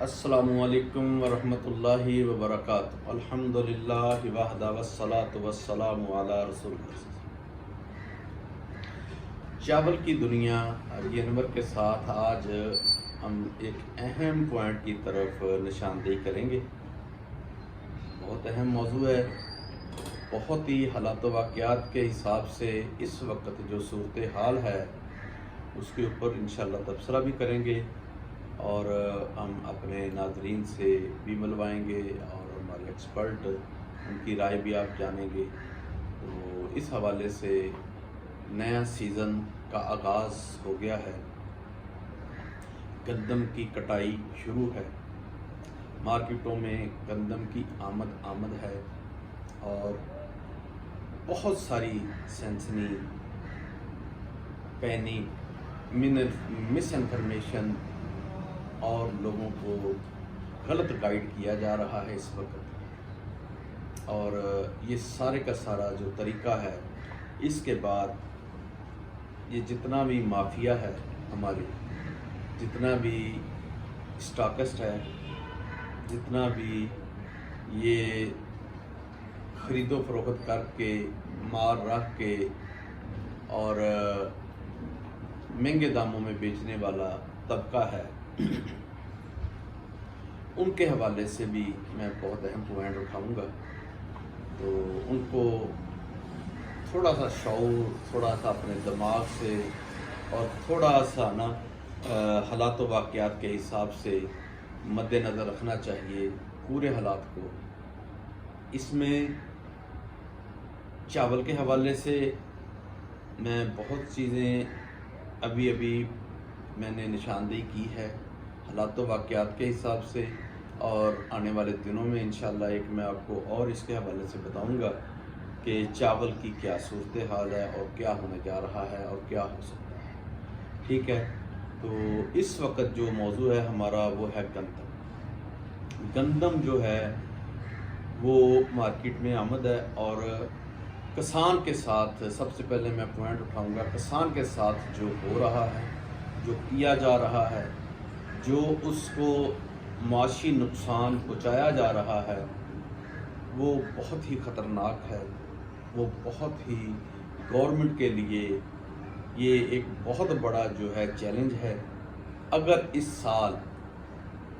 السلام علیکم ورحمۃ اللہ وبرکاتہ۔ الحمدللہ وحدہ والصلاۃ والسلام علی رسول اللہ۔ چاول کی دنیا یہ نمبر کے ساتھ آج ہم ایک اہم پوائنٹ کی طرف نشاندہی کریں گے۔ بہت اہم موضوع ہے، بہت ہی حالات و واقعات کے حساب سے اس وقت جو صورتحال ہے اس کے اوپر انشاءاللہ تبصرہ بھی کریں گے اور ہم اپنے ناظرین سے بھی ملوائیں گے اور ہمارے ایکسپرٹ ان کی رائے بھی آپ جانیں گے۔ تو اس حوالے سے نیا سیزن کا آغاز ہو گیا ہے، گندم کی کٹائی شروع ہے، مارکیٹوں میں گندم کی آمد ہے اور بہت ساری سنسنی پینک مس انفارمیشن اور لوگوں کو غلط گائیڈ کیا جا رہا ہے اس وقت، اور یہ سارے کا سارا جو طریقہ ہے اس کے بعد یہ جتنا بھی مافیا ہے ہمارے، جتنا بھی اسٹاکسٹ ہے، جتنا بھی یہ خرید و فروخت کر کے مال رکھ کے اور مہنگے داموں میں بیچنے والا طبقہ ہے، ان کے حوالے سے بھی میں بہت اہم پوائنٹ اٹھاؤں گا۔ تو ان کو تھوڑا سا شعور، تھوڑا سا اپنے دماغ سے اور تھوڑا سا حالات و واقعات کے حساب سے مد نظر رکھنا چاہیے پورے حالات کو۔ اس میں چاول کے حوالے سے میں بہت چیزیں ابھی میں نے نشاندہی کی ہے حالات و واقعات کے حساب سے، اور آنے والے دنوں میں انشاءاللہ ایک میں آپ کو اور اس کے حوالے سے بتاؤں گا کہ چاول کی کیا صورتحال ہے اور کیا ہونے جا رہا ہے اور کیا ہو سکتا ہے۔ ٹھیک ہے، تو اس وقت جو موضوع ہے ہمارا وہ ہے گندم۔ گندم جو ہے وہ مارکیٹ میں آمد ہے، اور کسان کے ساتھ سب سے پہلے میں پوائنٹ اٹھاؤں گا، کسان کے ساتھ جو ہو رہا ہے، جو کیا جا رہا ہے، جو اس کو معاشی نقصان پہنچایا جا رہا ہے، وہ بہت ہی خطرناک ہے، وہ بہت ہی گورنمنٹ کے لیے یہ ایک بہت بڑا جو ہے چیلنج ہے۔ اگر اس سال،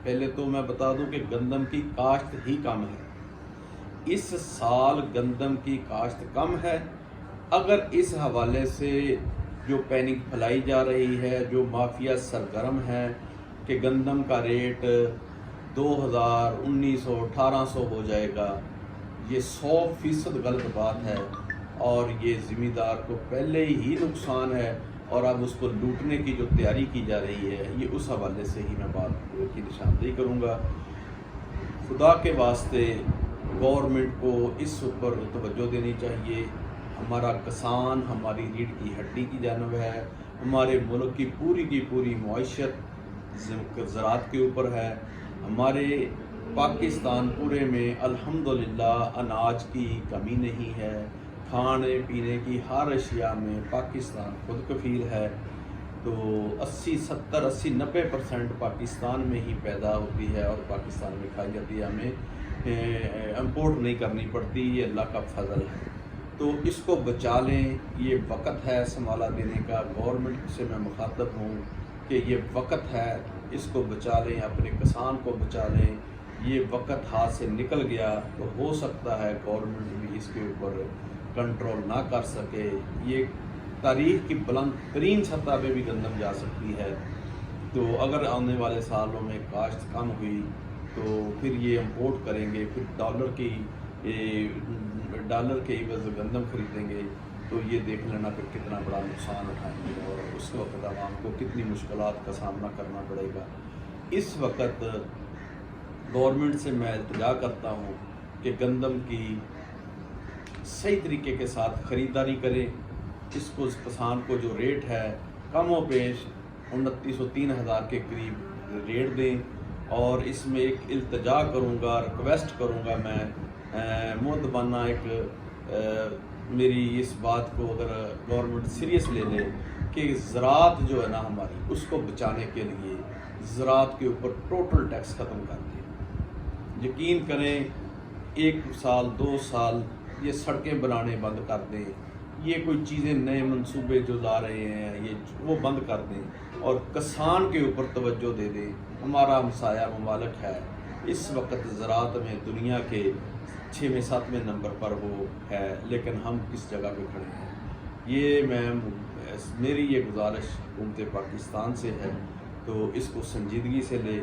پہلے تو میں بتا دوں کہ گندم کی کاشت ہی کم ہے، اس سال گندم کی کاشت کم ہے، اگر اس حوالے سے جو پینک پھیلائی جا رہی ہے، جو مافیا سرگرم ہے کہ گندم کا ریٹ 2000، 1900، 1800 ہو جائے گا، یہ 100% غلط بات ہے، اور یہ زمیندار کو پہلے ہی نقصان ہے، اور اب اس کو لوٹنے کی جو تیاری کی جا رہی ہے، یہ اس حوالے سے ہی میں بات کی نشاندہی کروں گا۔ خدا کے واسطے گورنمنٹ کو اس پر توجہ دینی چاہیے۔ ہمارا کسان ہماری ریڑھ کی ہڈی کی جانب ہے، ہمارے ملک کی پوری معیشت زراعت کے اوپر ہے۔ ہمارے پاکستان پورے میں الحمدللہ اناج کی کمی نہیں ہے، کھانے پینے کی ہر اشیاء میں پاکستان خود کفیل ہے۔ تو 80-90% پاکستان میں ہی پیدا ہوتی ہے اور پاکستان میں کھائی جاتی ہے، ہمیں امپورٹ نہیں کرنی پڑتی، یہ اللہ کا فضل ہے۔ تو اس کو بچا لیں، یہ وقت ہے سنبھالا دینے کا۔ گورنمنٹ سے میں مخاطب ہوں کہ یہ وقت ہے، اس کو بچا لیں، اپنے کسان کو بچا لیں۔ یہ وقت ہاتھ سے نکل گیا تو ہو سکتا ہے گورنمنٹ بھی اس کے اوپر کنٹرول نہ کر سکے، یہ تاریخ کی بلند ترین سطح پہ بھی گندم جا سکتی ہے۔ تو اگر آنے والے سالوں میں کاشت کم ہوئی تو پھر یہ امپورٹ کریں گے، پھر ڈالر کے عوض گندم خریدیں گے، تو یہ دیکھ لینا پھر کتنا بڑا نقصان اٹھائیں گے، اور اس وقت عوام کو کتنی مشکلات کا سامنا کرنا پڑے گا۔ اس وقت گورنمنٹ سے میں التجا کرتا ہوں کہ گندم کی صحیح طریقے کے ساتھ خریداری کریں، اس کو کسان کو جو ریٹ ہے کم و بیش 2900-3000 کے قریب ریٹ دیں، اور اس میں ایک التجا کروں گا، ریکویسٹ کروں گا میں مؤدبانہ میری اس بات کو اگر گورنمنٹ سیریس لے لے کہ زراعت جو ہے نا ہماری، اس کو بچانے کے لیے ज़राअत के ऊपर टोटल टैक्स ख़त्म कर दिया। यकीन करें 1 साल 2 साल ये सड़कें बनाने बंद कर दें, ये कोई चीज़ें नए मंसूबे जो ला रहे हैं ये वो बंद कर दें और किसान के ऊपर तवज्जो दे दें। हमारा हमसाया ममालिक है इस वक्त ज़राअत में दुनिया के 6वें 7वें नंबर पर वो है, लेकिन हम किस जगह पे खड़े हैं। ये मेरी ये गुजारिश हुकूमत पाकिस्तान से है तो इसको संजीदगी से ले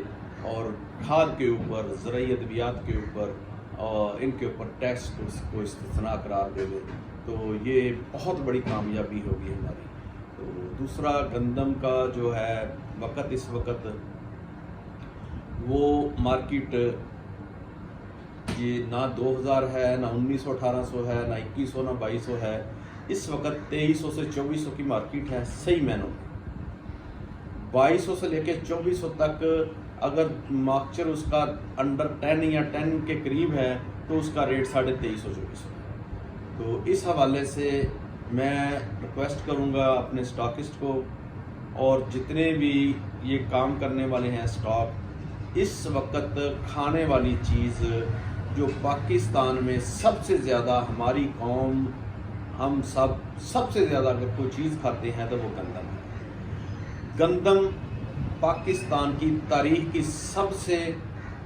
और खाद के ऊपर, ज़राई अद्वियात के ऊपर और इनके ऊपर टैक्स को इस्तिस्ना करार दे दे तो ये बहुत बड़ी कामयाबी होगी हमारी। तो दूसरा, गंदम का जो है वक़्त, इस वक्त वो मार्केट ये ना 2000 है, ना 1900 1800 है, ना 2100, ना 2200 है। इस वक्त 2300 से 2400 की मार्केट है सही मैनों में। 2200 से लेके 2400 तक अगर मार्क्चर उसका अंडर 10 या 10 के करीब है तो उसका रेट 2350-2400 है। तो इस हवाले से मैं रिक्वेस्ट करूंगा अपने स्टॉकिस्ट को और जितने भी ये काम करने वाले हैं स्टॉक, इस वक्त खाने वाली चीज़ जो पाकिस्तान में सबसे ज़्यादा हमारी कौम, हम सब सबसे ज़्यादा अगर कोई चीज़ खाते हैं तो वो गंदम है। गंदम पाकिस्तान की तारीख की सबसे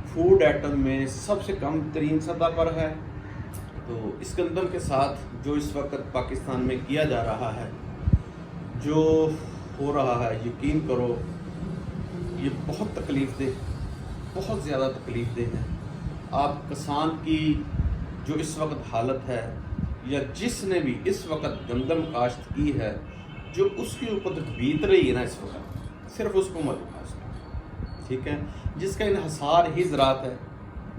फूड आइटम में सबसे कम तरीन सतह पर है। तो इस गंदम के साथ जो इस वक्त पाकिस्तान में किया जा रहा है, जो हो रहा है, यकीन करो ये बहुत तकलीफ दे, बहुत ज़्यादा तकलीफ दे है। आप किसान की जो इस वक्त हालत है या जिसने भी इस वक्त गंदम काश्त की है, जो उसके ऊपर तो बीत रही है ना इस वक्त, सिर्फ उसको मत उठा, ठीक है। जिसका इन्हसार ही ज़राअत है,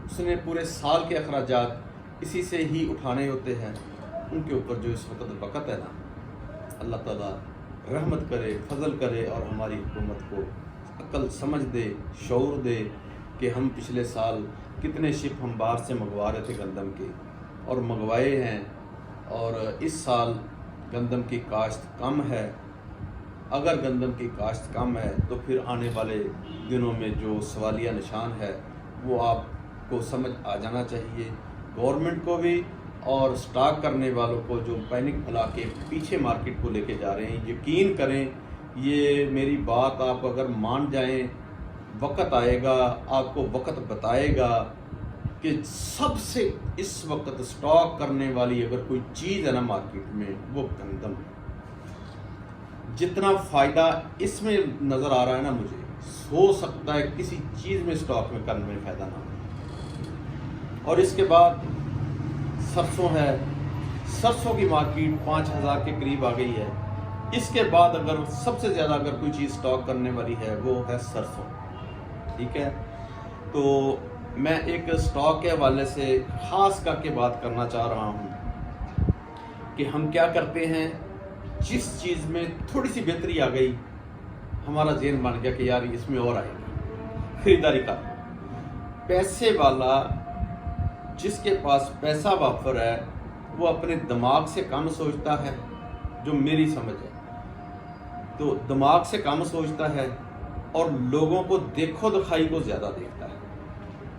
उसने पूरे साल के अखराजात इसी से ही उठाने होते हैं, उनके ऊपर जो इस वक्त है ना, अल्लाह ताला रहमत करे, फजल करे और हमारी हुकूमत को अक्ल समझ दे, शऊर दे कि हम पिछले साल कितने शिप हम बाहर से मंगवा रहे थे गंदम के और मंगवाए हैं, और इस साल गंदम की काश्त कम है। अगर गंदम की काश्त कम है तो फिर आने वाले दिनों में जो सवालिया निशान है वो आपको समझ आ जाना चाहिए, गवर्नमेंट को भी और स्टॉक करने वालों को जो पैनिक फैला के पीछे मार्केट को लेके जा रहे हैं। यकीन करें, ये मेरी बात आप अगर मान जाएं, वक्त आएगा, आपको वक्त बताएगा कि सबसे इस वक्त स्टॉक करने वाली अगर कोई चीज़ है ना मार्केट में, वो गंदम है। जितना फ़ायदा इसमें नज़र आ रहा है ना मुझे, हो सकता है किसी चीज़ में स्टॉक में करने में फ़ायदा ना हो। और इसके बाद सरसों है, सरसों की मार्केट 5000 के करीब आ गई है। इसके बाद अगर सबसे ज़्यादा अगर कोई चीज़ स्टॉक करने वाली है वो है सरसों, ठीक है। तो मैं एक स्टॉक के हवाले से ख़ास करके बात करना चाह रहा हूँ कि हम क्या करते हैं, जिस चीज़ में थोड़ी सी बेहतरी आ गई, हमारा ज़हन बन गया कि यार इसमें और आएगी, ख़रीदारी का। पैसे वाला, जिसके पास पैसा वाफर है, वो अपने दिमाग से कम सोचता है, जो मेरी समझ है। तो दिमाग से कम सोचता है और लोगों को देखो दिखाई को ज़्यादा देखता है।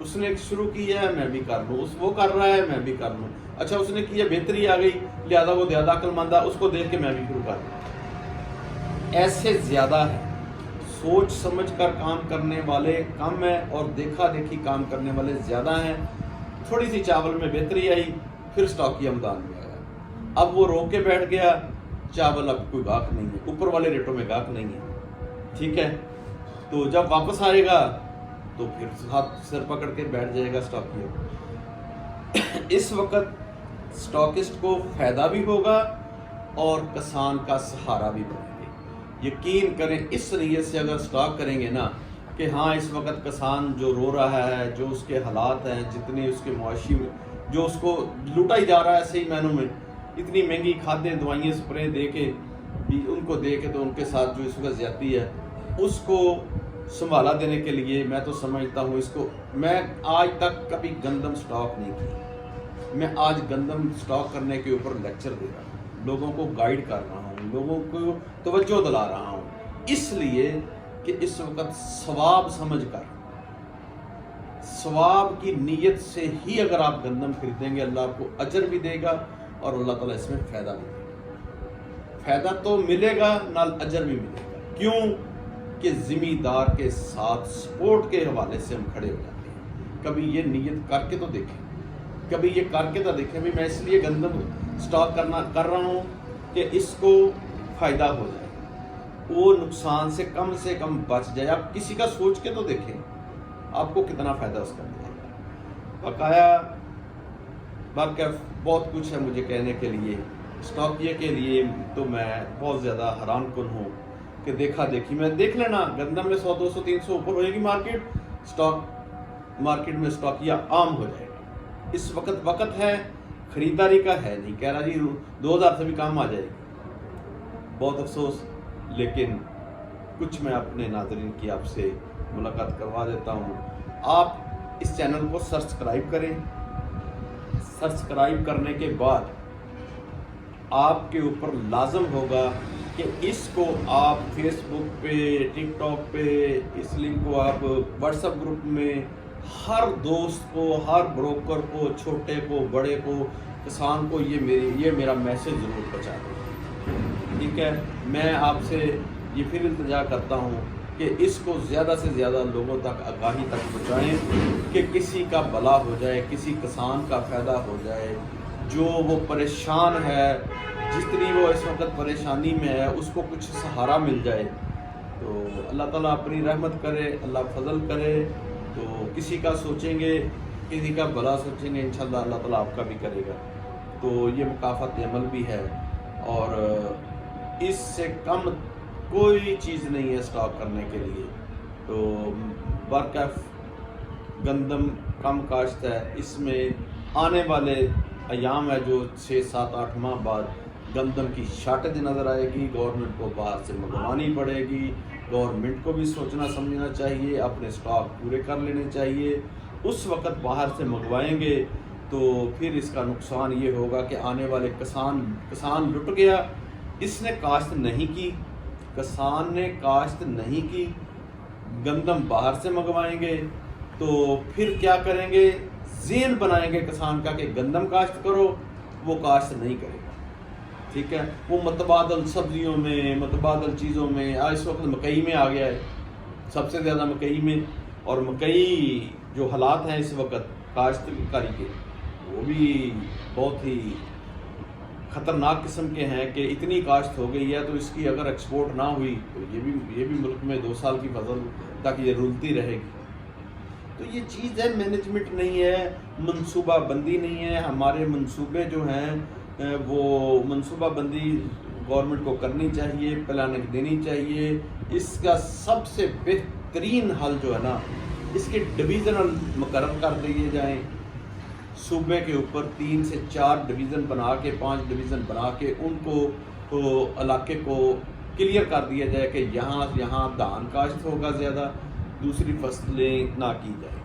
उसने शुरू किया है मैं भी कर लूँ, वो कर रहा है मैं भी कर लूँ, अच्छा उसने किया बेहतरी आ गई लिहाजा वो ज़्यादा अक्लमंद है, उसको देख के मैं भी शुरू कर लूँ। ऐसे ज़्यादा है, सोच समझ कर काम करने वाले कम है और देखा देखी काम करने वाले ज़्यादा हैं। थोड़ी सी चावल में बेहतरी आई, फिर स्टॉकी मैदान में आया, अब वो रोक के बैठ गया, चावल अब कोई गाहक नहीं है, ऊपर वाले रेटों में गाहक नहीं है, ठीक है। तो जब वापस आएगा तो फिर हाथ सिर पकड़ के बैठ जाएगा स्टॉकी। इस वक्त स्टॉकिस्ट को फ़ायदा भी होगा और किसान का सहारा भी बनेगा। यकीन करें, इस नीयत से अगर स्टॉक करेंगे ना कि हाँ इस वक्त किसान जो रो रहा है, जो उसके हालात हैं, जितनी उसके मुआशी में जो उसको लूटा ही जा रहा है सही मायनों में, इतनी महंगी खादें दवाइयाँ स्प्रे दे के भी उनको दे के, तो उनके साथ जो इस वक्त ज़्यादती है उसको संभाला देने के लिए मैं तो समझता हूँ इसको, मैं आज तक कभी गंदम स्टॉक नहीं की। मैं आज गंदम स्टॉक करने के ऊपर लेक्चर दे रहा हूँ, लोगों को गाइड कर रहा हूँ, लोगों को तवज्जो दिला रहा हूँ, इसलिए کہ اس وقت ثواب سمجھ کر، ثواب کی نیت سے ہی اگر آپ گندم خریدیں گے، اللہ آپ کو اجر بھی دے گا اور اللہ تعالیٰ اس میں فائدہ بھی دے گا۔ فائدہ تو ملے گا، نال اجر بھی ملے گا۔ کیوں کہ زمیندار کے ساتھ سپورٹ کے حوالے سے ہم کھڑے ہو جاتے ہیں۔ کبھی یہ نیت کر کے تو دیکھیں، کبھی یہ کر کے تو دیکھیں بھی میں اس لیے گندم سٹاک کر رہا ہوں کہ اس کو فائدہ ہو جائے، وہ نقصان سے کم بچ جائے۔ آپ کسی کا سوچ کے تو دیکھیں آپ کو کتنا فائدہ اس کا ملے گا۔ بقایا بہت کچھ ہے مجھے کہنے کے لیے، اسٹاکیے کے لیے تو میں بہت زیادہ حیران کن ہوں کہ دیکھا دیکھی میں دیکھ لینا گندم میں 100 200 300 اوپر ہوئے گی مارکیٹ میں اسٹاکیا عام ہو جائے گا۔ اس وقت ہے خریداری کا، ہے نہیں کہہ رہا جی 2000 سے بھی کم آ جائے گی، بہت افسوس۔ لیکن کچھ میں اپنے ناظرین کی آپ سے ملاقات کروا دیتا ہوں۔ آپ اس چینل کو سبسکرائب کریں، سبسکرائب کرنے کے بعد آپ کے اوپر لازم ہوگا کہ اس کو آپ فیس بک پہ، ٹک ٹاک پہ، اس لنک کو آپ واٹس ایپ گروپ میں ہر دوست کو، ہر بروکر کو، چھوٹے کو، بڑے کو، کسان کو یہ میرا میسج ضرور پہنچا دیں، ٹھیک ہے؟ میں آپ سے یہ پھر التجا کرتا ہوں کہ اس کو زیادہ سے زیادہ لوگوں تک، آگاہی تک پہنچائیں کہ کسی کا بھلا ہو جائے، کسی کسان کا فائدہ ہو جائے، جو وہ پریشان ہے، جتنی وہ اس وقت پریشانی میں ہے، اس کو کچھ سہارا مل جائے۔ تو اللہ تعالیٰ اپنی رحمت کرے، اللہ فضل کرے۔ تو کسی کا سوچیں گے، کسی کا بھلا سوچیں گے، انشاءاللہ اللہ تعالیٰ آپ کا بھی کرے گا۔ تو یہ مکافات عمل بھی ہے، اور اس سے کم کوئی چیز نہیں ہے سٹاک کرنے کے لیے۔ تو برکف گندم کم کاشت ہے، اس میں آنے والے ایام ہے جو 6 7 8 ماہ بعد گندم کی شارٹیج نظر آئے گی، گورنمنٹ کو باہر سے منگوانی پڑے گی، گورنمنٹ کو بھی سوچنا سمجھنا چاہیے، اپنے سٹاک پورے کر لینے چاہیے۔ اس وقت باہر سے منگوائیں گے تو پھر اس کا نقصان یہ ہوگا کہ آنے والے کسان لٹ گیا، اس نے کاشت نہیں کی، کسان نے کاشت نہیں کی، گندم باہر سے منگوائیں گے تو پھر کیا کریں گے؟ ذہن بنائیں گے کسان کا کہ گندم کاشت کرو، وہ کاشت نہیں کرے گا، ٹھیک ہے؟ وہ متبادل سبزیوں میں، متبادل چیزوں میں، اس وقت مکئی میں آ گیا ہے، سب سے زیادہ مکئی میں، اور مکئی جو حالات ہیں اس وقت کاشت کاری کے، وہ بھی بہت ہی خطرناک قسم کے ہیں کہ اتنی کاشت ہو گئی ہے تو اس کی اگر ایکسپورٹ نہ ہوئی تو یہ بھی ملک میں 2 سال کی فصل تک یہ رلتی رہے گی۔ تو یہ چیز ہے، مینجمنٹ نہیں ہے، منصوبہ بندی نہیں ہے۔ ہمارے منصوبے جو ہیں وہ منصوبہ بندی گورنمنٹ کو کرنی چاہیے، پلاننگ دینی چاہیے۔ اس کا سب سے بہترین حل جو ہے نا، اس کے ڈویژنل مقرر کر دیے جائیں، صوبے کے اوپر 3 سے 4 ڈویژن بنا کے، 5 ڈویژن بنا کے ان کو علاقے کو کلیئر کر دیا جائے کہ یہاں دھان کاشت ہوگا زیادہ، دوسری فصلیں نہ کی جائیں،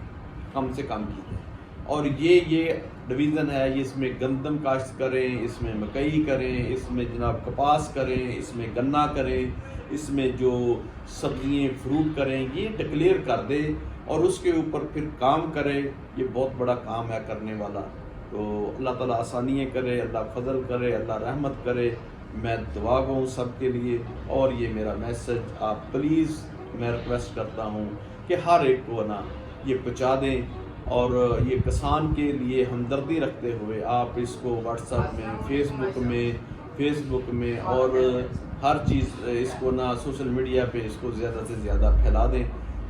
کم سے کم کی جائیں، اور یہ ڈویژن ہے، اس میں گندم کاشت کریں، اس میں مکئی کریں، اس میں جناب کپاس کریں، اس میں گنا کریں، اس میں جو سبزیاں فروٹ کریں، یہ ڈکلیئر کر دے اور اس کے اوپر پھر کام کرے۔ یہ بہت بڑا کام ہے کرنے والا۔ تو اللہ تعالیٰ آسانیاں کرے، اللہ فضل کرے، اللہ رحمت کرے۔ میں دعا گو ہوں سب کے لیے، اور یہ میرا میسج آپ پلیز میں ریکویسٹ کرتا ہوں کہ ہر ایک کو نا یہ پہنچا دیں، اور یہ کسان کے لیے ہمدردی رکھتے ہوئے آپ اس کو واٹس ایپ میں، فیس بک میں اور ہر چیز اس کو نا سوشل میڈیا پہ اس کو زیادہ سے زیادہ پھیلا دیں۔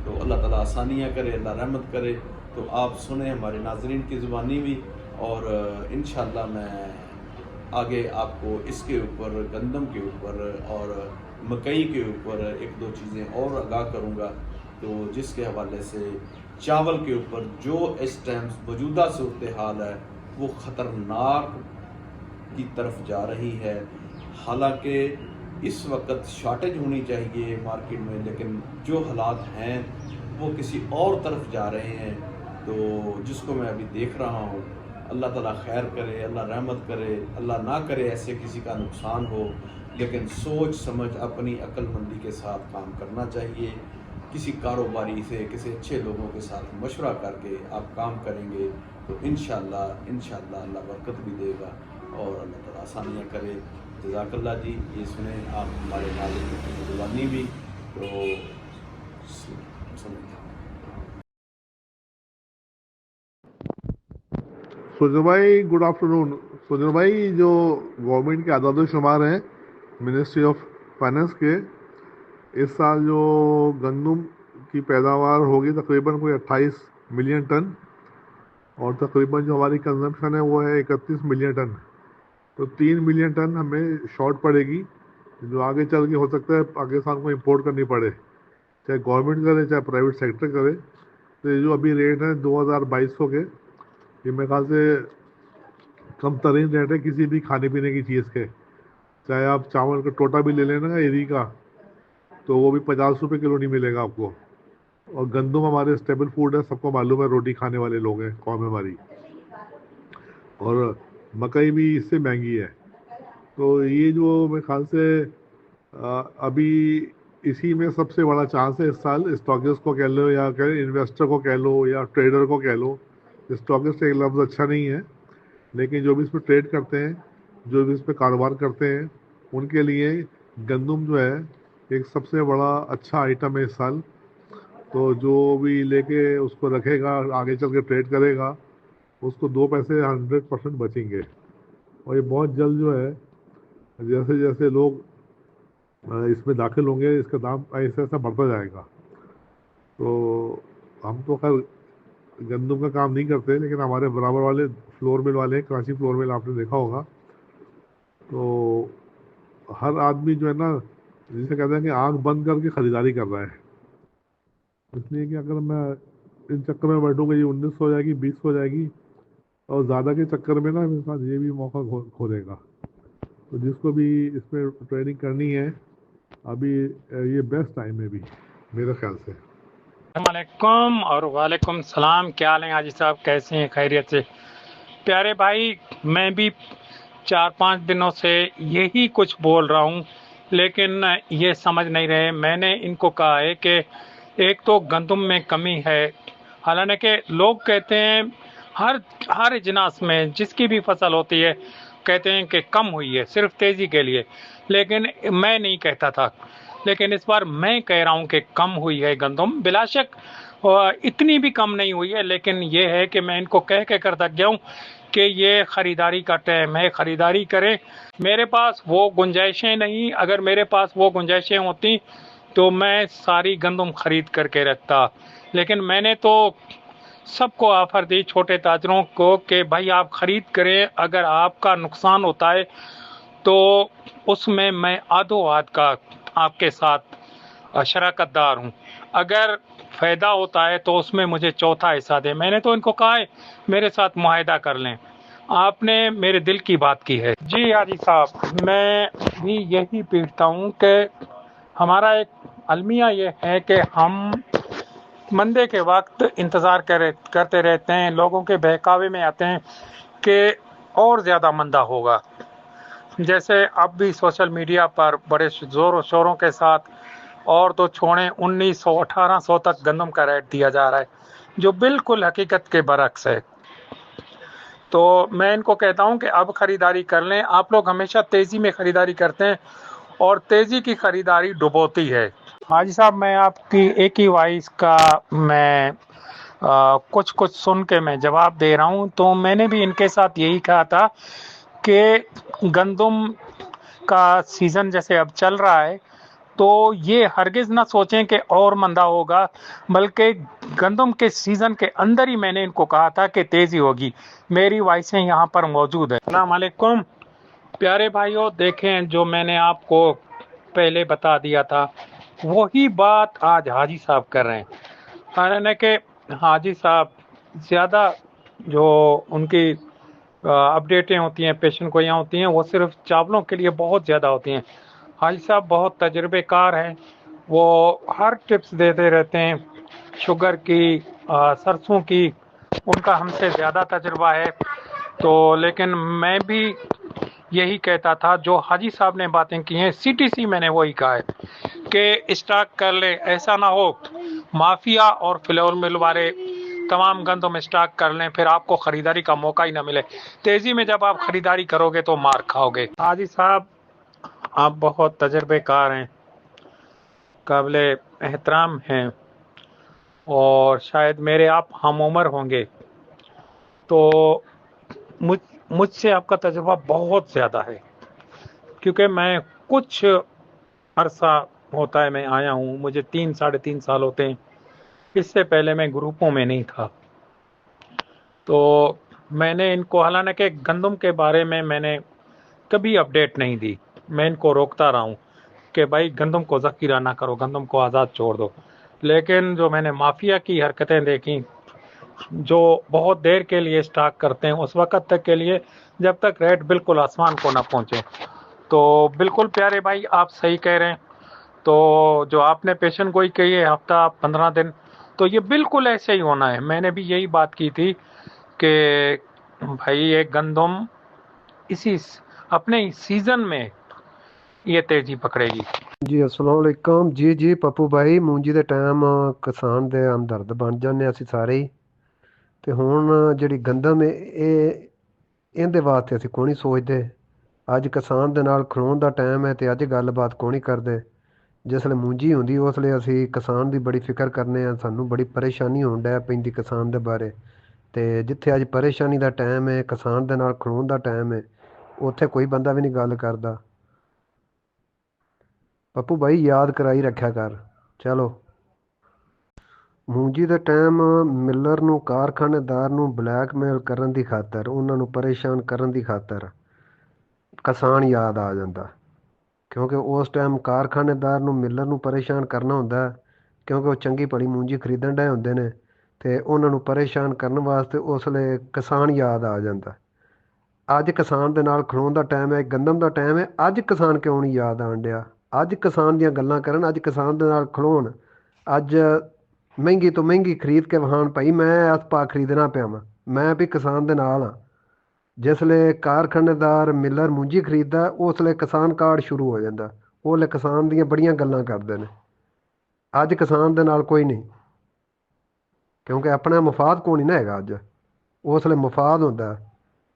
تو اللہ تعالیٰ آسانیاں کرے، اللہ رحمت کرے۔ تو آپ سنیں ہمارے ناظرین کی زبانی بھی، اور انشاءاللہ میں آگے آپ کو اس کے اوپر، گندم کے اوپر اور مکئی کے اوپر 1-2 چیزیں اور آگاہ کروں گا، تو جس کے حوالے سے چاول کے اوپر جو اس ٹائم موجودہ صورتحال ہے وہ خطرناک کی طرف جا رہی ہے۔ حالانکہ اس وقت شارٹیج ہونی چاہیے مارکیٹ میں، لیکن جو حالات ہیں وہ کسی اور طرف جا رہے ہیں، تو جس کو میں ابھی دیکھ رہا ہوں۔ اللہ تعالیٰ خیر کرے، اللہ رحمت کرے، اللہ نہ کرے ایسے کسی کا نقصان ہو، لیکن سوچ سمجھ اپنی عقل مندی کے ساتھ کام کرنا چاہیے۔ किसी कारोबारी से, किसी अच्छे लोगों के साथ मशवरा करके आप काम करेंगे तो इंशाअल्लाह अल्लाह बरकत भी देगा और अल्लाह ताला आसानियाँ करे। जज़ाकल्लाह जी। ये सुने आप हमारे नाज़िम की ज़ुबानी भी, तो समझ। सुजन भाई गुड आफ्टरनून। सुजन भाई, जो गवर्नमेंट के आदाद शुमार हैं मिनिस्ट्री ऑफ फाइनेंस के, इस साल जो गंदम की पैदावार होगी तकरीबन कोई 28 मिलियन टन, और तकरीबन जो हमारी कंजम्पशन है वो है 31 मिलियन टन। तो 3 मिलियन टन हमें शॉर्ट पड़ेगी, जो आगे चल के हो सकता है पाकिस्तान को इंपोर्ट करनी पड़े, चाहे गवर्नमेंट करे चाहे प्राइवेट सेक्टर करे। तो ये जो अभी रेट है 2200 के, ये मेरे ख्याल से कम तरीन रेट है किसी भी खाने पीने की चीज़ के। चाहे आप चावल का टोटा भी ले लेना एरी का, तो वो भी 50 रुपये किलो नहीं मिलेगा आपको। और गंदम हमारे स्टेबल फूड है, सबको मालूम है, रोटी खाने वाले लोग हैं कौम हमारी। और मकई भी इससे महंगी है। तो ये जो मेरे ख्याल से अभी इसी में सबसे बड़ा चांस है इस साल। स्टॉकिस्ट को कह लो या इन्वेस्टर को कह लो या ट्रेडर को कह लो, स्टॉकिस्ट एक लफ्ज़ अच्छा नहीं है, लेकिन जो भी इस पर ट्रेड करते हैं, जो भी इस पर कारोबार करते हैं, उनके लिए गंदम जो है एक सबसे बड़ा अच्छा आइटम है इस साल। तो जो भी लेके उसको रखेगा, आगे चल के ट्रेड करेगा, उसको 2 पैसे 100% बचेंगे। और ये बहुत जल्द जो है, जैसे जैसे लोग इसमें दाखिल होंगे, इसका दाम ऐसा ऐसा बढ़ता जाएगा। तो हम तो खैर गंदम का काम नहीं करते, लेकिन हमारे बराबर वाले फ्लोर मिल वाले हैं, कराची फ्लोर मिल आपने देखा होगा। तो हर आदमी जो है ना, जिसे कहते हैं कि आंख बंद करके ख़रीदारी कर रहा है, इसलिए कि अगर मैं इन चक्कर में बैठूँगा ये 19 हो जाएगी, 20 हो जाएगी, और ज़्यादा के चक्कर में ना मेरे साथ ये भी मौका खो देगा। तो जिसको भी इसमें ट्रेनिंग करनी है, अभी ये बेस्ट टाइम है भी मेरे ख्याल से। वालेकुम और वालेकुम सलाम। क्या हाल है हाजी साहब, कैसे हैं? खैरियत से? प्यारे भाई, मैं भी 4-5 दिनों से यही कुछ बोल रहा हूँ, लेकिन ये समझ नहीं रहे। मैंने इनको कहा है कि एक तो गंदम में कमी है, हालांकि लोग कहते हैं हर इजनास में जिसकी भी फसल होती है कहते हैं कि कम हुई है सिर्फ तेज़ी के लिए, लेकिन मैं नहीं कहता था। लेकिन इस बार मैं कह रहा हूँ कि कम हुई है गंदम, बिलाशक इतनी भी कम नहीं हुई है, लेकिन ये है कि मैं इनको कह कर थक गया हूँ कि ये ख़रीदारी का टाइम है, ख़रीदारी करें। मेरे पास वो गुंजाइशें नहीं, अगर मेरे पास वो गुंजाइशें होती तो मैं सारी गंदम ख़रीद करके रखता, लेकिन मैंने तो सबको ऑफ़र दी, छोटे ताजरों को, कि भाई आप ख़रीद करें, अगर आपका नुकसान होता है तो उसमें मैं आधो आध का आपके साथ शराकतदार हूँ, अगर फ़ायदा होता है तो उसमें मुझे चौथा हिस्सा दे। मैंने तो इनको कहा है मेरे साथ मुआहदा कर लें। आपने मेरे दिल की बात की है। जी हाजी साहब, मैं भी यही पीटता हूँ कि हमारा एक अलमिया ये है कि हम मंदे के वक्त इंतज़ार करते रहते हैं, लोगों के बहकावे में आते हैं कि और ज़्यादा मंदा होगा। जैसे अब भी सोशल मीडिया पर बड़े ज़ोरों शोरों के साथ और तो छोड़ें 1900-1800 तक गंदम का रेट दिया जा रहा है, जो बिल्कुल हकीकत के बरक्स है। तो मैं इनको कहता हूं कि अब ख़रीदारी कर लें। आप लोग हमेशा तेज़ी में ख़रीदारी करते हैं और तेज़ी की ख़रीदारी डुबोती है। हाजी साहब, मैं आपकी एक ही वॉइस का मैं कुछ सुन के मैं जवाब दे रहा हूं। तो मैंने भी इनके साथ यही कहा था कि गंदम का सीज़न जैसे अब चल रहा है, तो ये हरगिज़ ना सोचें कि और मंदा होगा, बल्कि गंदम के सीज़न के अंदर ही मैंने इनको कहा था कि तेज़ी होगी। मेरी वॉइसें यहाँ पर मौजूद है। अस्सलाम वालेकुम प्यारे भाइयों, देखें जो मैंने आपको पहले बता दिया था वही बात आज हाजी साहब कर रहे हैं। हालांकि हाजी साहब ज़्यादा जो उनकी अपडेटें होती हैं पेशन गोइयाँ होती हैं, वो सिर्फ चावलों के लिए बहुत ज़्यादा होती हैं। हाजी साहब बहुत तजुर्बेकार हैं, वो हर टिप्स देते रहते हैं, शुगर की, सरसों की, उनका हमसे ज़्यादा तजुर्बा है। तो लेकिन मैं भी यही कहता था जो हाजी साहब ने बातें की हैं, CTC मैंने वही कहा है कि स्टॉक कर ले, ऐसा ना हो माफिया और फ्लोर मिल वाले तमाम गंदम स्टॉक कर लें, फिर आपको खरीदारी का मौका ही ना मिले। तेजी में जब आप खरीदारी करोगे तो मार खाओगे। हाजी साहब, आप बहुत तजर्बेकार हैं, काबिले एहतराम हैं, और शायद मेरे आप हम उम्र होंगे, तो मुझसे आपका तजुर्बा बहुत ज़्यादा है, क्योंकि मैं कुछ अरसा होता है मैं आया हूँ, मुझे 3 साढ़े 3 साल होते हैं। इससे पहले मैं ग्रुपों में नहीं था, तो मैंने इनको, हालांकि गंदम के बारे में मैंने कभी अपडेट नहीं दी, मैं इनको रोकता रहा हूँ कि भाई गंदम को ज़ख़ीरा ना करो, गंदम को आज़ाद छोड़ दो। लेकिन जो मैंने माफिया की हरकतें देखी, जो बहुत देर के लिए स्टॉक करते हैं, उस वक़्त तक के लिए जब तक रेट बिल्कुल आसमान को ना पहुँचे, तो बिल्कुल प्यारे भाई आप सही कह रहे हैं। तो जो आपने पेशन गोई कही है, हफ्ता 15 दिन, तो ये बिल्कुल ऐसे ही होना है। मैंने भी यही बात की थी कि भाई ये गंदम इसी अपने सीज़न में ये तेजी पकड़ेगी। ਜੀ ਅਸਲਾਮ ਅਲੈਕਮ ਜੀ। ਜੀ ਪੱਪੂ ਭਾਈ, ਮੂੰਜੀ ਦੇ ਟਾਈਮ ਕਿਸਾਨ ਦੇ ਹਮਦਰਦ ਬਣ ਜਾਂਦੇ ਅਸੀਂ ਸਾਰੇ ਹੀ। ਤੇ ਹੁਣ ਜਿਹੜੀ ਗੰਦਮ ਹੈ ਇਹਦੇ ਵਾਸਤੇ ਅਸੀਂ ਕੋਈ ਨਹੀਂ ਸੋਚਦੇ। ਅੱਜ ਕਿਸਾਨ ਦੇ ਨਾਲ ਖਲੋਣ ਦਾ ਟਾਈਮ ਹੈ ਤੇ ਅੱਜ ਗੱਲਬਾਤ ਕੋਈ ਨਹੀਂ ਕਰਦੇ। ਜਿਸ ਵੇਲੇ ਮੂੰਜੀ ਹੁੰਦੀ ਉਸ ਵੇਲੇ ਅਸੀਂ ਕਿਸਾਨ ਦੀ ਬੜੀ ਫਿਕਰ ਕਰਨੇ ਆ, ਸਾਨੂੰ ਬੜੀ ਪਰੇਸ਼ਾਨੀ ਹੋਣ ਡੈ ਪੈਂਦੀ ਕਿਸਾਨ ਦੇ ਬਾਰੇ। ਤੇ ਜਿੱਥੇ ਅੱਜ ਪਰੇਸ਼ਾਨੀ ਦਾ ਟਾਈਮ ਹੈ, ਕਿਸਾਨ ਦੇ ਨਾਲ ਖਲੋਣ ਦਾ ਟਾਈਮ ਹੈ, ਉੱਥੇ ਕੋਈ ਬੰਦਾ ਵੀ ਨਹੀਂ ਗੱਲ ਕਰਦਾ। ਪੱਪੂ ਭਾਈ ਯਾਦ ਕਰਾਈ ਰੱਖਿਆ ਕਰ। ਚਲੋ, ਮੂੰਜੀ ਦੇ ਟਾਈਮ ਮਿਲਰ ਨੂੰ, ਕਾਰਖਾਨੇਦਾਰ ਨੂੰ ਬਲੈਕਮੇਲ ਕਰਨ ਦੀ ਖਾਤਰ, ਉਹਨਾਂ ਨੂੰ ਪਰੇਸ਼ਾਨ ਕਰਨ ਦੀ ਖਾਤਰ ਕਿਸਾਨ ਯਾਦ ਆ ਜਾਂਦਾ, ਕਿਉਂਕਿ ਉਸ ਟਾਈਮ ਕਾਰਖਾਨੇਦਾਰ ਨੂੰ, ਮਿਲਰ ਨੂੰ ਪਰੇਸ਼ਾਨ ਕਰਨਾ ਹੁੰਦਾ, ਕਿਉਂਕਿ ਉਹ ਚੰਗੀ ਭਲੀ ਮੂੰਜੀ ਖਰੀਦਣ ਡਏ ਹੁੰਦੇ ਨੇ ਅਤੇ ਉਹਨਾਂ ਨੂੰ ਪਰੇਸ਼ਾਨ ਕਰਨ ਵਾਸਤੇ ਉਸ ਵੇਲੇ ਕਿਸਾਨ ਯਾਦ ਆ ਜਾਂਦਾ। ਅੱਜ ਕਿਸਾਨ ਦੇ ਨਾਲ ਖਲੋਣ ਦਾ ਟਾਈਮ ਹੈ, ਗੰਦਮ ਦਾ ਟਾਈਮ ਹੈ, ਅੱਜ ਕਿਸਾਨ ਕਿਉਂ ਨਹੀਂ ਯਾਦ ਆਉਣ ਡਿਆ? ਅੱਜ ਕਿਸਾਨ ਦੀਆਂ ਗੱਲਾਂ ਕਰਨ, ਅੱਜ ਕਿਸਾਨ ਦੇ ਨਾਲ ਖਲੋਣ, ਅੱਜ ਮਹਿੰਗੀ ਤੋਂ ਮਹਿੰਗੀ ਖਰੀਦ ਕੇ ਵਿਖਾਉਣ ਭਾਈ ਮੈਂ ਇਸ ਭਾਅ ਖਰੀਦਣਾ ਪਿਆ ਵਾਂ, ਮੈਂ ਵੀ ਕਿਸਾਨ ਦੇ ਨਾਲ ਹਾਂ। ਜਿਸ ਵੇਲੇ ਕਾਰਖਾਨੇਦਾਰ, ਮਿਲਰ ਮੂੰਜੀ ਖਰੀਦਦਾ, ਉਸ ਵੇਲੇ ਕਿਸਾਨ ਕਾਰਡ ਸ਼ੁਰੂ ਹੋ ਜਾਂਦਾ, ਉਹ ਵੇਲੇ ਕਿਸਾਨ ਦੀਆਂ ਬੜੀਆਂ ਗੱਲਾਂ ਕਰਦੇ ਨੇ। ਅੱਜ ਕਿਸਾਨ ਦੇ ਨਾਲ ਕੋਈ ਨਹੀਂ, ਕਿਉਂਕਿ ਆਪਣਾ ਮਫਾਦ ਕੋਈ ਨਹੀਂ ਨਾ ਹੈਗਾ। ਅੱਜ ਉਸ ਵੇਲੇ ਮਫਾਦ ਹੁੰਦਾ,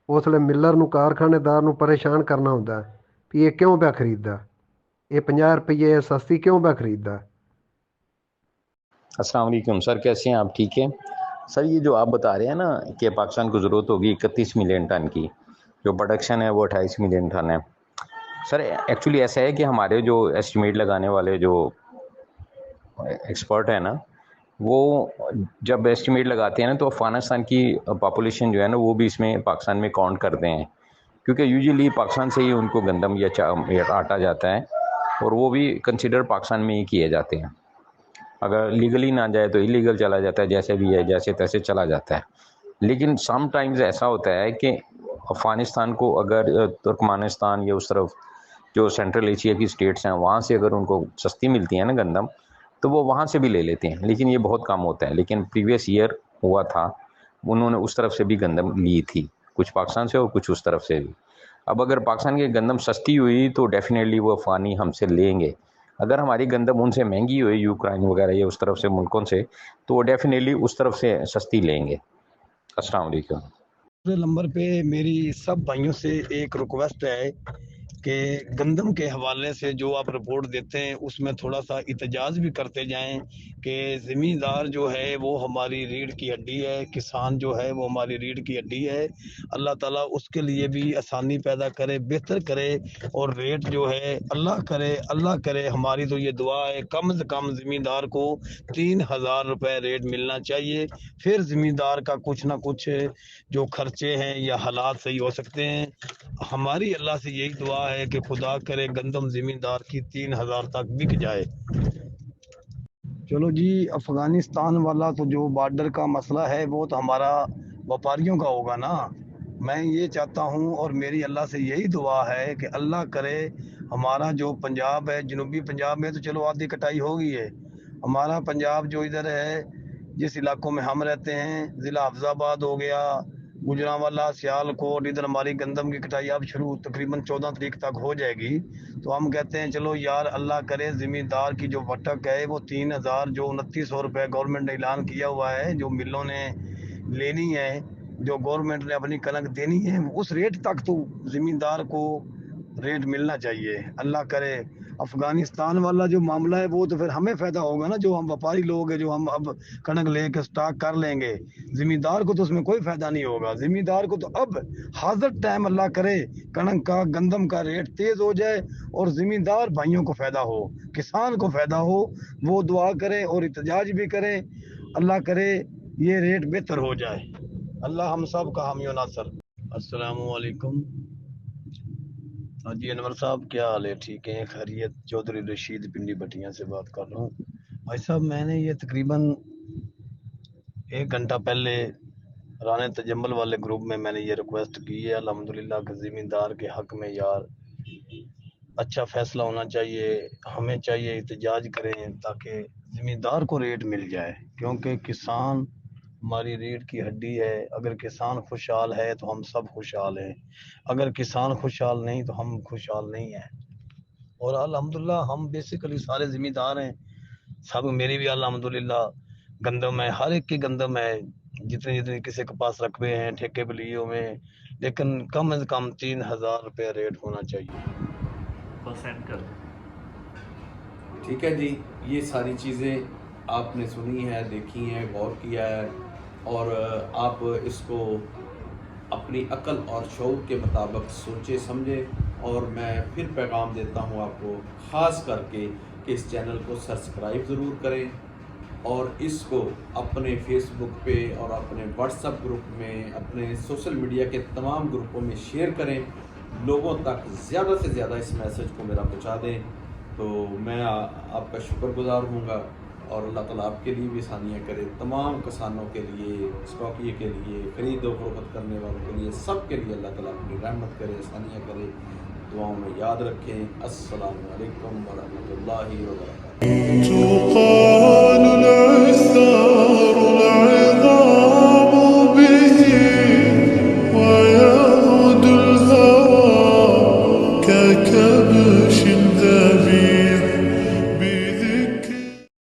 ਉਸ ਵੇਲੇ ਮਿਲਰ ਨੂੰ, ਕਾਰਖਾਨੇਦਾਰ ਨੂੰ ਪਰੇਸ਼ਾਨ ਕਰਨਾ ਹੁੰਦਾ ਵੀ ਇਹ ਕਿਉਂ ਪਿਆ ਖਰੀਦਦਾ, ये 50 रुपये सस्ती क्यों पे खरीदता है। अस्सलाम वालेकुम सर, कैसे हैं आप? ठीक है सर। ये जो आप बता रहे हैं ना कि पाकिस्तान को ज़रूरत होगी 31 मिलियन टन की, जो प्रोडक्शन है वो 28 मिलियन टन है। सर एक्चुअली ऐसा है कि हमारे जो एस्टिमेट लगाने वाले जो एक्सपर्ट हैं ना, वो जब एस्टिमेट लगाते हैं ना तो अफ़गानिस्तान की पॉपुलेशन जो है ना वो भी इसमें पाकिस्तान में काउंट करते हैं, क्योंकि यूजुअली पाकिस्तान से ही उनको गंदम या आटा जाता है और वो भी कंसिडर पाकिस्तान में ही किए जाते हैं। अगर लीगली ना जाए तो इलीगल चला जाता है, जैसे भी है जैसे तैसे चला जाता है। लेकिन सम टाइम्स ऐसा होता है कि अफ़गानिस्तान को अगर तुर्कमानिस्तान या उस तरफ जो सेंट्रल एशिया की स्टेट्स हैं वहाँ से अगर उनको सस्ती मिलती है ना गंदम, तो वो वहाँ से भी ले लेते हैं, लेकिन ये बहुत कम होता है। लेकिन प्रीवियस ईयर हुआ था, उन्होंने उस तरफ से भी गंदम ली थी, कुछ पाकिस्तान से और कुछ उस तरफ से भी। अब अगर पाकिस्तान की गंदम सस्ती हुई तो डेफिनेटली वो अफ़गानी हमसे लेंगे। अगर हमारी गंदम उनसे महंगी हुई, यूक्रेन वगैरह या उस तरफ से मुल्कों से, तो वो डेफिनेटली उस तरफ से सस्ती लेंगे। अस्सलाम वालेकुम। दूसरे नंबर पे मेरी सब भाइयों से एक रिक्वेस्ट है कि गंदम के हवाले से जो आप रिपोर्ट देते हैं उसमें थोड़ा सा इतजाज भी करते जाएं कि ज़मींदार जो है वो हमारी रीढ़ की हड्डी है, किसान जो है वो हमारी रीढ़ की हड्डी है। अल्लाह ताला उसके लिए भी आसानी पैदा करे, बेहतर करे, और रेट जो है अल्लाह करे। हमारी तो ये दुआ है कम से कम ज़मींदार को 3000 रुपये रेट मिलना चाहिए, फिर ज़मींदार का कुछ ना कुछ जो खर्चे हैं या हालात सही हो सकते हैं। हमारी अल्लाह से यही दुआ है कि खुदा करे गंदम ज़मींदार की 3000 तक बिक जाए। चलो जी, अफ़गानिस्तान वाला तो जो बॉर्डर का मसला है वो तो हमारा व्यापारियों का होगा ना। मैं ये चाहता हूँ और मेरी अल्लाह से यही दुआ है कि अल्लाह करे हमारा जो पंजाब है, जनूबी पंजाब में तो चलो आधी कटाई हो गई है, हमारा पंजाब जो इधर है जिस इलाकों में हम रहते हैं, ज़िला हफ्ज़ाबाद हो गया गुजरांवाला सियालकोट, इधर हमारी गंदम की कटाई अब शुरू तकरीबन 14 तारीख तक हो जाएगी। तो हम कहते हैं चलो यार अल्लाह करे ज़मींदार की जो वटक है वो 3000 जो 2900 रुपये गवर्नमेंट ने ऐलान किया हुआ है, जो मिलों ने लेनी है, जो गवर्नमेंट ने अपनी कनक देनी है, उस रेट तक तो ज़मींदार को रेट मिलना चाहिए। अल्लाह करे। अफगानिस्तान वाला जो मामला है वो तो फिर हमें फ़ायदा होगा ना, जो हम व्यापारी लोग हैं, जो हम अब कनक लेके स्टॉक कर लेंगे। ज़मींदार को तो उसमें कोई फ़ायदा नहीं होगा। ज़मींदार को तो अब हाज़िर टाइम अल्लाह करे कनक का गंदम का रेट तेज़ हो जाए और ज़मींदार भाइयों को फ़ायदा हो, किसान को फ़ायदा हो, वो दुआ करें और इhtजाज भी करें। अल्लाह करे ये रेट बेहतर हो जाए। अल्लाह हम सब का हामी व नासर। अस्सलामु अलैकुम। जी अनवर साहब, क्या हाल है? ठीक है, खैरियत? चौधरी रशीद पिंडी भटिया से बात कर रहा हूँ। भाई साहब, मैंने ये तकरीबन 1 घंटा पहले राने तजम्मल वाले ग्रुप में मैंने ये रिक्वेस्ट की है। अल्हम्दुलिल्लाह के ज़मींदार के हक में यार अच्छा फैसला होना चाहिए। हमें चाहिए एहतजाज करें ताकि ज़मींदार को रेट मिल जाए, क्योंकि किसान हमारी रीढ़ की हड्डी है। अगर किसान खुशहाल है तो हम सब खुशहाल हैं, अगर किसान खुशहाल नहीं तो हम खुशहाल नहीं हैं। और अल्हम्दुलिल्लाह हम बेसिकली सारे ज़मींदार हैं सब। मेरी भी अल्हम्दुलिल्लाह गंदम है, हर एक की गंदम है, जितने जितने किसी के पास रकबे हैं ठेके पे लिए हुए हैं, लेकिन कम से कम 3000 रुपये रेट होना चाहिए। परसेंट कर ठीक है जी, ये सारी चीज़ें आपने सुनी है, देखी हैं, गौर किया है, और आप इसको अपनी अक्ल और शऊर के मुताबिक सोचे समझे। और मैं फिर पैगाम देता हूँ आपको, ख़ास करके कि इस चैनल को सब्सक्राइब ज़रूर करें और इसको अपने फेसबुक पे और अपने व्हाट्सएप ग्रुप में, अपने सोशल मीडिया के तमाम ग्रुपों में शेयर करें। लोगों तक ज़्यादा से ज़्यादा इस मैसेज को मेरा पहुँचा दें, तो मैं आपका शुक्रगुजार हूँगा। और अल्लाह ताला आपके लिए भी आसानियाँ करे, तमाम किसानों के लिए, स्टॉकिए के लिए, खरीद और फरोख्त करने वालों के लिए, सब के लिए अल्लाह ताला अपनी रहमत करे, आसानियाँ करे। दुआओं में याद रखें। अस्सलामु अलैकुम व रहमतुल्लाहि व बरकातुहू।